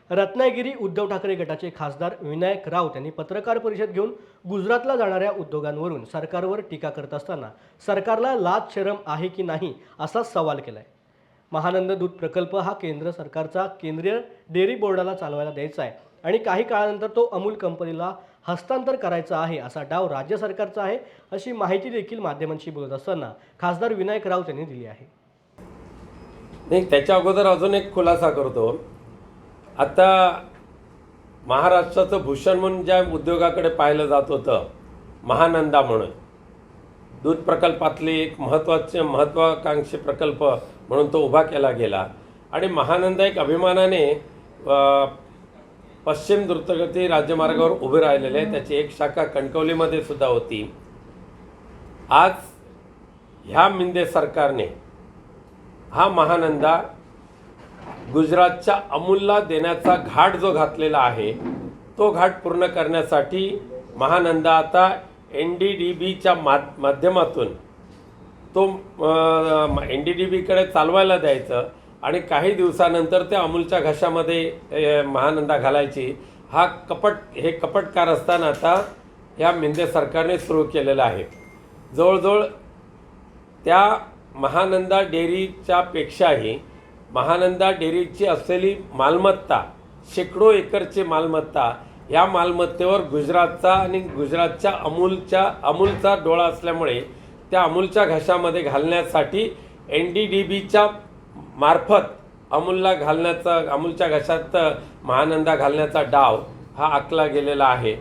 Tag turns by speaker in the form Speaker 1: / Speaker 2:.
Speaker 1: रत्नागिरी उद्धव ठाकरे गटाचे खासदार विनायक राऊत यांनी पत्रकार परिषद घेऊन गुजरातला जाणाऱ्या उद्योगांवरून सरकारवर टीका करत असताना सरकारला लाज शरम आहे की नाही असा सवाल केलाय। महानंद दूध प्रकल्प हा केंद्र सरकारचा केंद्रीय डेअरी बोर्डाला चालवायला द्यायचा आहे आणि काही काळानंतर तो अमूल कंपनीला हस्तांतर करायचा आहे असा डाव राज्य सरकारचा आहे अशी माहिती देखील माध्यमांशी बोलत असताना खासदार विनायक राऊत यांनी दिली आहे।
Speaker 2: नाही, त्याच्या अगोदर अजून एक खुलासा करतो। आता महाराष्ट्राचं भूषण म्हणून ज्या उद्योगाकडे पाहिलं जात होतं, महानंदा म्हणून दूध प्रकल्पातली एक महत्त्वाकांक्षी प्रकल्प म्हणून तो उभा केला गेला आणि महानंदा एक अभिमानाने पश्चिम द्रुतगती राज्यमार्गावर उभे राहिलेले आहे। त्याची एक शाखा कणकवलीमध्ये सुद्धा होती। आज ह्या मिंदे सरकारने हा महानंदा गुजरातच्या अमूलला देण्याचा घाट जो घातलेला आहे, तो घाट पूर्ण करण्यासाठी महानंदा आता NDDBच्या माध्यमातून तो NDDBकडे चालवायला द्यायचं आणि काही दिवसानंतर त्या अमूलच्या घशामध्ये महानंदा घालायची। हे कपट कारस्थान आता या मिंदे सरकारने सुरू केलेलं आहे। जवळजवळ त्या महानंदा डेअरीच्या पेक्षाही महानंदा डेअरीची असलेली मालमत्ता, शेकडो एकरची मालमत्ता, या मालमत्तेवर गुजरातचा आणि गुजरातच्या अमूलचा डोळा असल्यामुळे त्या अमूलच्या घशामध्ये घालण्यासाठी NDDBच्या मार्फत अमूलच्या घशात महानंदा घालण्याचा डाव हा आखला गेलेला आहे।